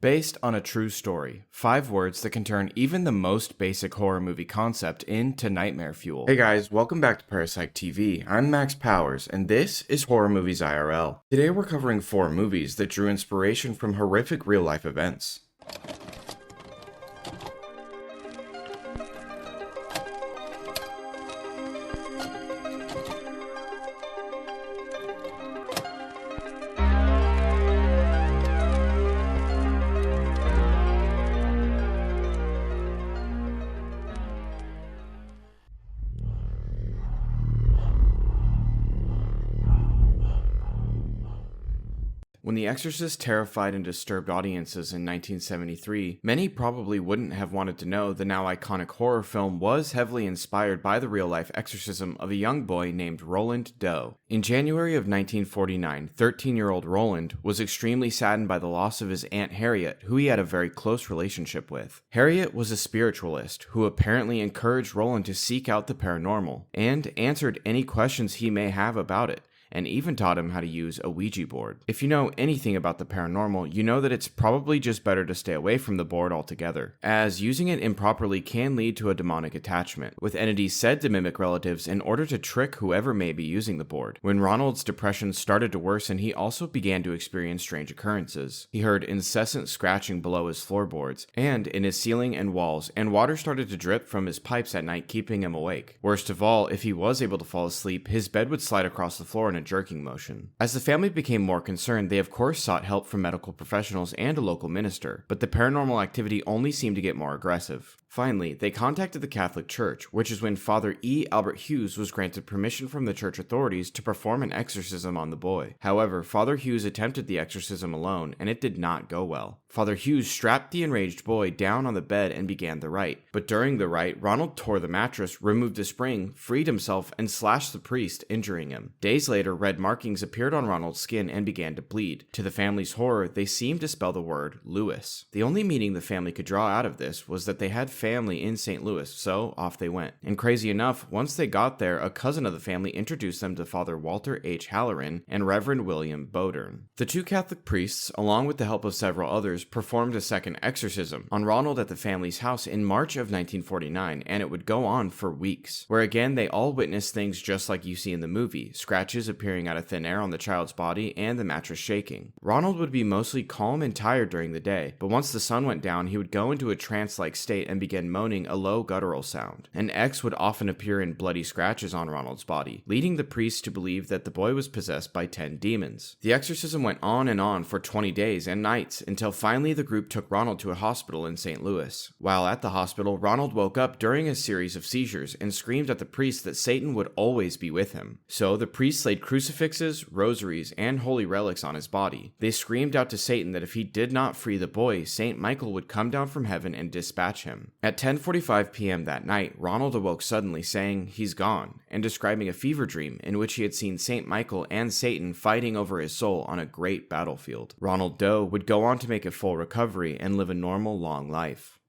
Based on a true story, 5 words that can turn even the most basic horror movie concept into nightmare fuel. Hey guys, welcome back to Parasite TV. I'm Max Powers, and this is Horror Movies IRL. Today we're covering 4 movies that drew inspiration from horrific real-life events. When The Exorcist terrified and disturbed audiences in 1973, many probably wouldn't have wanted to know the now iconic horror film was heavily inspired by the real-life exorcism of a young boy named Roland Doe. In January of 1949, 13-year-old Roland was extremely saddened by the loss of his Aunt Harriet, who he had a very close relationship with. Harriet was a spiritualist who apparently encouraged Roland to seek out the paranormal, and answered any questions he may have about it, and even taught him how to use a Ouija board. If you know anything about the paranormal, you know that it's probably just better to stay away from the board altogether, as using it improperly can lead to a demonic attachment, with entities said to mimic relatives in order to trick whoever may be using the board. When Ronald's depression started to worsen, he also began to experience strange occurrences. He heard incessant scratching below his floorboards, and in his ceiling and walls, and water started to drip from his pipes at night, keeping him awake. Worst of all, if he was able to fall asleep, his bed would slide across the floor in a jerking motion. As the family became more concerned, they of course sought help from medical professionals and a local minister, but the paranormal activity only seemed to get more aggressive. Finally, they contacted the Catholic Church, which is when Father E. Albert Hughes was granted permission from the church authorities to perform an exorcism on the boy. However, Father Hughes attempted the exorcism alone, and it did not go well. Father Hughes strapped the enraged boy down on the bed and began the rite. But during the rite, Ronald tore the mattress, removed the spring, freed himself, and slashed the priest, injuring him. Days later, red markings appeared on Ronald's skin and began to bleed. To the family's horror, they seemed to spell the word Lewis. The only meaning the family could draw out of this was that they had family in St. Louis, so off they went. And crazy enough, once they got there, a cousin of the family introduced them to Father Walter H. Halloran and Reverend William Bodern. The 2 Catholic priests, along with the help of several others, performed a second exorcism on Ronald at the family's house in March of 1949, and it would go on for weeks, where again they all witnessed things just like you see in the movie, scratches appearing out of thin air on the child's body and the mattress shaking. Ronald would be mostly calm and tired during the day, but once the sun went down, he would go into a trance-like state and begin moaning a low guttural sound. An X would often appear in bloody scratches on Ronald's body, leading the priests to believe that the boy was possessed by 10 demons. The exorcism went on for 20 days and nights, until finally the group took Ronald to a hospital in St. Louis. While at the hospital, Ronald woke up during a series of seizures and screamed at the priest that Satan would always be with him. So the priests laid crucifixes, rosaries, and holy relics on his body. They screamed out to Satan that if he did not free the boy, Saint Michael would come down from heaven and dispatch him. At 10:45 p.m. that night, Ronald awoke suddenly saying he's gone, and describing a fever dream in which he had seen Saint Michael and Satan fighting over his soul on a great battlefield. Ronald Doe would go on to make a full recovery and live a normal, long life.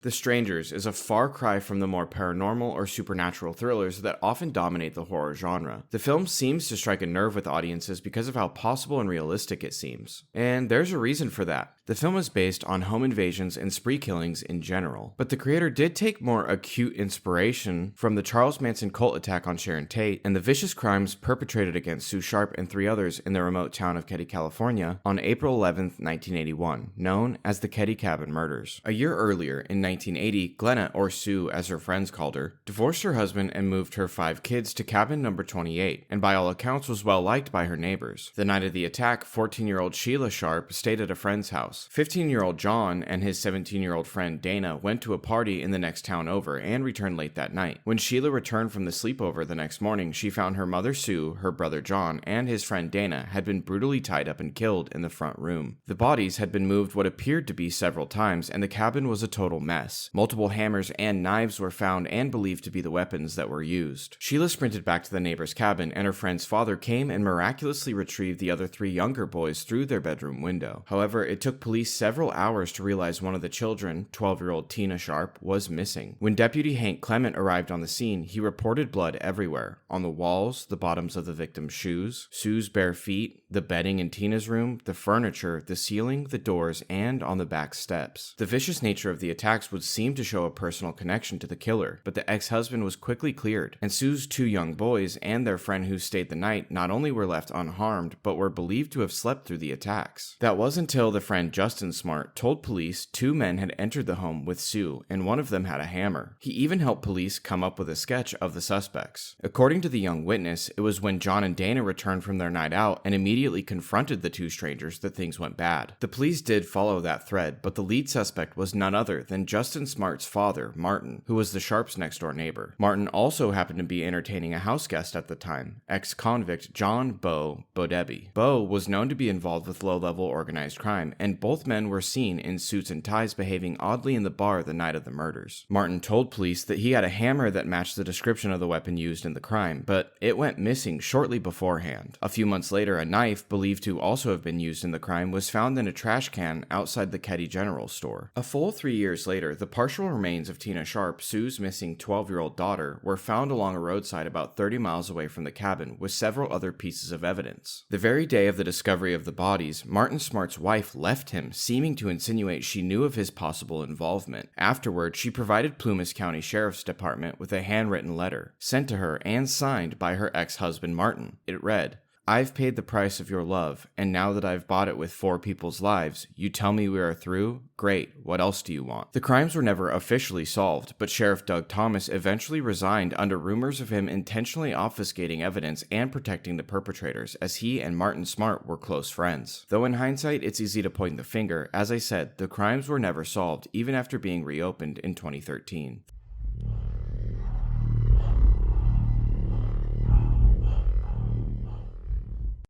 The Strangers is a far cry from the more paranormal or supernatural thrillers that often dominate the horror genre. The film seems to strike a nerve with audiences because of how possible and realistic it seems. And there's a reason for that. The film is based on home invasions and spree killings in general, but the creator did take more acute inspiration from the Charles Manson cult attack on Sharon Tate and the vicious crimes perpetrated against Sue Sharp and 3 others in the remote town of Ketty, California on April 11, 1981, known as the Ketty Cabin Murders. A year earlier, in 1980, Glenna, or Sue as her friends called her, divorced her husband and moved her 5 kids to cabin number 28, and by all accounts was well liked by her neighbors. The night of the attack, 14-year-old Sheila Sharp stayed at a friend's house. 15-year-old John and his 17-year-old friend Dana went to a party in the next town over and returned late that night. When Sheila returned from the sleepover the next morning, she found her mother Sue, her brother John, and his friend Dana had been brutally tied up and killed in the front room. The bodies had been moved what appeared to be several times, and the cabin was a total mess. Multiple hammers and knives were found and believed to be the weapons that were used. Sheila sprinted back to the neighbor's cabin, and her friend's father came and miraculously retrieved the other 3 younger boys through their bedroom window. However, it took police several hours to realize one of the children, 12-year-old Tina Sharp, was missing. When Deputy Hank Clement arrived on the scene, he reported blood everywhere. On the walls, the bottoms of the victim's shoes, Sue's bare feet, the bedding in Tina's room, the furniture, the ceiling, the doors, and on the back steps. The vicious nature of the attacks would seem to show a personal connection to the killer, but the ex-husband was quickly cleared, and Sue's 2 young boys and their friend who stayed the night not only were left unharmed, but were believed to have slept through the attacks. That was until the friend Justin Smart told police 2 men had entered the home with Sue, and one of them had a hammer. He even helped police come up with a sketch of the suspects. According to the young witness, it was when John and Dana returned from their night out and immediately confronted the 2 strangers that things went bad. The police did follow that thread, but the lead suspect was none other than Justin Smart's father, Martin, who was the Sharps' next-door neighbor. Martin also happened to be entertaining a house guest at the time, ex-convict John Bo Bodeby. Bo was known to be involved with low-level organized crime, and both men were seen in suits and ties behaving oddly in the bar the night of the murders. Martin told police that he had a hammer that matched the description of the weapon used in the crime, but it went missing shortly beforehand. A few months later, a knife, believed to also have been used in the crime, was found in a trash can outside the Keddy General Store. A full 3 years later, the partial remains of Tina Sharp, Sue's missing 12-year-old daughter, were found along a roadside about 30 miles away from the cabin, with several other pieces of evidence. The very day of the discovery of the bodies, Martin Smart's wife left him, seeming to insinuate she knew of his possible involvement. Afterward, she provided Plumas County Sheriff's Department with a handwritten letter, sent to her and signed by her ex-husband Martin. It read, "I've paid the price of your love, and now that I've bought it with 4 people's lives, you tell me we are through? Great, what else do you want?" The crimes were never officially solved, but Sheriff Doug Thomas eventually resigned under rumors of him intentionally obfuscating evidence and protecting the perpetrators, as he and Martin Smart were close friends. Though in hindsight, it's easy to point the finger. As I said, the crimes were never solved, even after being reopened in 2013.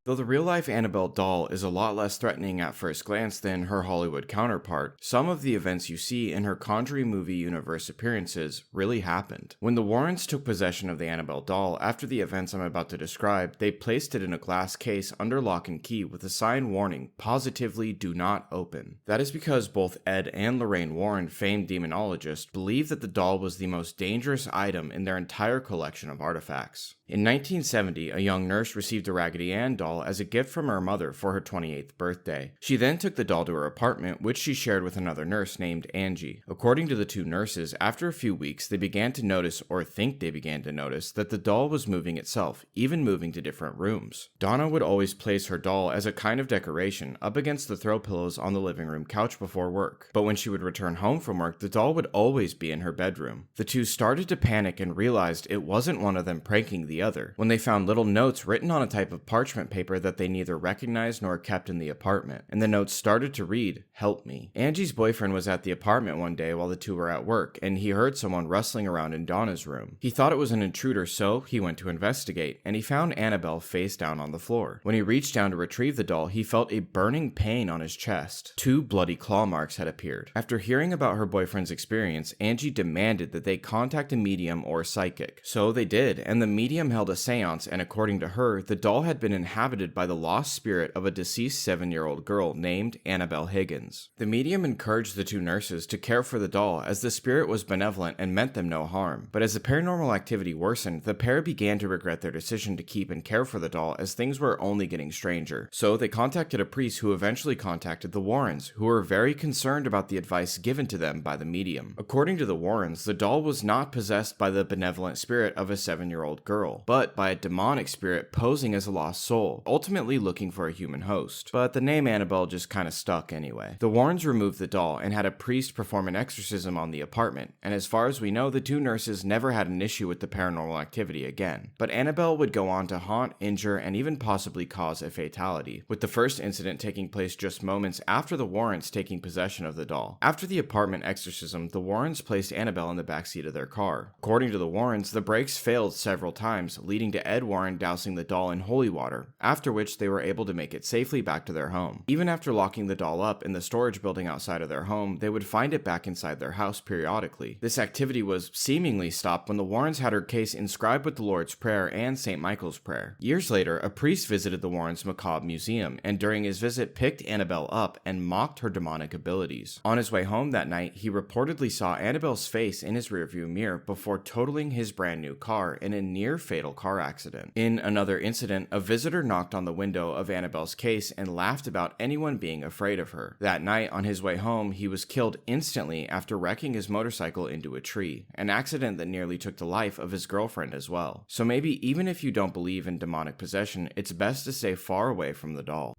Though the real-life Annabelle doll is a lot less threatening at first glance than her Hollywood counterpart, some of the events you see in her Conjuring movie universe appearances really happened. When the Warrens took possession of the Annabelle doll, after the events I'm about to describe, they placed it in a glass case under lock and key with a sign warning, "Positively do not open." That is because both Ed and Lorraine Warren, famed demonologists, believed that the doll was the most dangerous item in their entire collection of artifacts. In 1970, a young nurse received a Raggedy Ann doll as a gift from her mother for her 28th birthday. She then took the doll to her apartment, which she shared with another nurse named Angie. According to the 2 nurses, after a few weeks, they began to notice, or think they began to notice, that the doll was moving itself, even moving to different rooms. Donna would always place her doll as a kind of decoration up against the throw pillows on the living room couch before work. But when she would return home from work, the doll would always be in her bedroom. The 2 started to panic and realized it wasn't one of them pranking the other, when they found little notes written on a type of parchment paper that they neither recognized nor kept in the apartment, and the notes started to read, "Help me." Angie's boyfriend was at the apartment one day while the 2 were at work, and he heard someone rustling around in Donna's room. He thought it was an intruder, so he went to investigate, and he found Annabelle face down on the floor. When he reached down to retrieve the doll, he felt a burning pain on his chest. 2 bloody claw marks had appeared. After hearing about her boyfriend's experience, Angie demanded that they contact a medium or psychic. So they did, and the medium held a seance, and according to her, the doll had been inhabited by the lost spirit of a deceased 7-year-old girl named Annabelle Higgins. The medium encouraged the 2 nurses to care for the doll, as the spirit was benevolent and meant them no harm. But as the paranormal activity worsened, the pair began to regret their decision to keep and care for the doll, as things were only getting stranger. So they contacted a priest, who eventually contacted the Warrens, who were very concerned about the advice given to them by the medium. According to the Warrens, the doll was not possessed by the benevolent spirit of a 7-year-old girl, but by a demonic spirit posing as a lost soul, ultimately looking for a human host. But the name Annabelle just kinda stuck anyway. The Warrens removed the doll and had a priest perform an exorcism on the apartment, and as far as we know, the 2 nurses never had an issue with the paranormal activity again. But Annabelle would go on to haunt, injure, and even possibly cause a fatality, with the first incident taking place just moments after the Warrens taking possession of the doll. After the apartment exorcism, the Warrens placed Annabelle in the backseat of their car. According to the Warrens, the brakes failed several times, leading to Ed Warren dousing the doll in holy water. after which they were able to make it safely back to their home. Even after locking the doll up in the storage building outside of their home, they would find it back inside their house periodically. This activity was seemingly stopped when the Warrens had her case inscribed with the Lord's Prayer and St. Michael's Prayer. Years later, a priest visited the Warrens' macabre museum, and during his visit picked Annabelle up and mocked her demonic abilities. On his way home that night, he reportedly saw Annabelle's face in his rearview mirror before totaling his brand new car in a near-fatal car accident. In another incident, a visitor knocked on the window of Annabelle's case and laughed about anyone being afraid of her. That night, on his way home, he was killed instantly after wrecking his motorcycle into a tree, an accident that nearly took the life of his girlfriend as well. So maybe even if you don't believe in demonic possession, it's best to stay far away from the doll.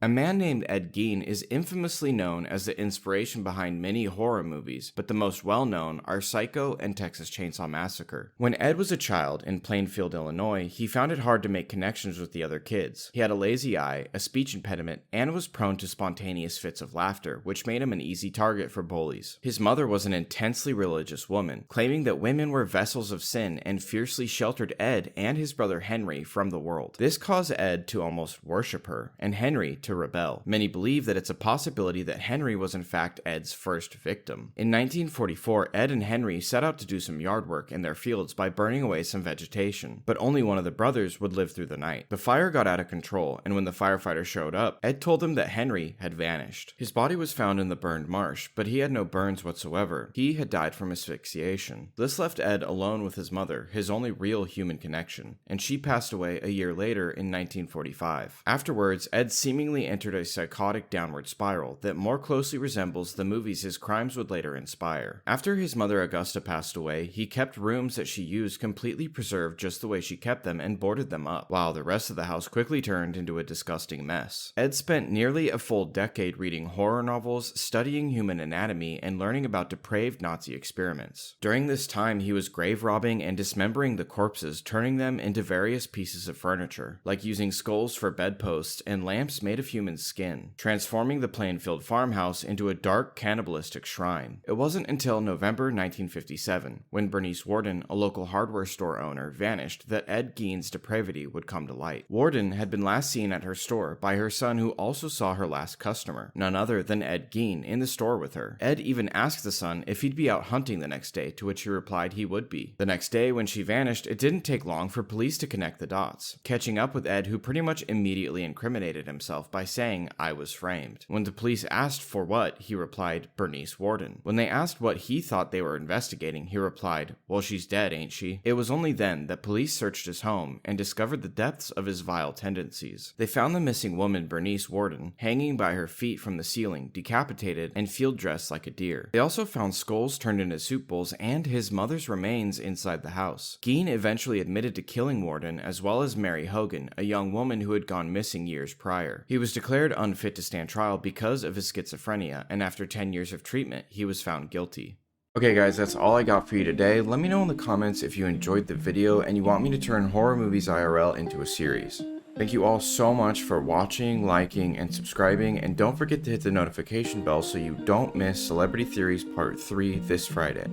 A man named Ed Gein is infamously known as the inspiration behind many horror movies, but the most well-known are Psycho and Texas Chainsaw Massacre. When Ed was a child in Plainfield, Illinois, he found it hard to make connections with the other kids. He had a lazy eye, a speech impediment, and was prone to spontaneous fits of laughter, which made him an easy target for bullies. His mother was an intensely religious woman, claiming that women were vessels of sin and fiercely sheltered Ed and his brother Henry from the world. This caused Ed to almost worship her, and Henry to rebel. Many believe that it's a possibility that Henry was in fact Ed's first victim. In 1944, Ed and Henry set out to do some yard work in their fields by burning away some vegetation, but only one of the brothers would live through the night. The fire got out of control, and when the firefighters showed up, Ed told them that Henry had vanished. His body was found in the burned marsh, but he had no burns whatsoever. He had died from asphyxiation. This left Ed alone with his mother, his only real human connection, and she passed away a year later in 1945. Afterwards, Ed seemingly entered a psychotic downward spiral that more closely resembles the movies his crimes would later inspire. After his mother Augusta passed away, he kept rooms that she used completely preserved just the way she kept them and boarded them up, while the rest of the house quickly turned into a disgusting mess. Ed spent nearly a full decade reading horror novels, studying human anatomy, and learning about depraved Nazi experiments. During this time, he was grave robbing and dismembering the corpses, turning them into various pieces of furniture, like using skulls for bedposts and lamps made of human skin, transforming the Plainfield farmhouse into a dark cannibalistic shrine. It wasn't until November 1957, when Bernice Warden, a local hardware store owner, vanished, that Ed Gein's depravity would come to light. Warden had been last seen at her store by her son, who also saw her last customer, none other than Ed Gein, in the store with her. Ed even asked the son if he'd be out hunting the next day, to which he replied he would be. The next day, when she vanished, it didn't take long for police to connect the dots, catching up with Ed, who pretty much immediately incriminated himself by saying, "I was framed." When the police asked for what, he replied, "Bernice Warden." When they asked what he thought they were investigating, he replied, "Well, she's dead, ain't she?" It was only then that police searched his home and discovered the depths of his vile tendencies. They found the missing woman, Bernice Warden, hanging by her feet from the ceiling, decapitated and field dressed like a deer. They also found skulls turned into soup bowls and his mother's remains inside the house. Gein eventually admitted to killing Warden, as well as Mary Hogan, a young woman who had gone missing years prior. He was declared unfit to stand trial because of his schizophrenia, and after 10 years of treatment, he was found guilty. Okay guys, that's all I got for you today. Let me know in the comments if you enjoyed the video and you want me to turn Horror Movies IRL into a series. Thank you all so much for watching, liking, and subscribing, and don't forget to hit the notification bell so you don't miss Celebrity Theories Part 3 this Friday.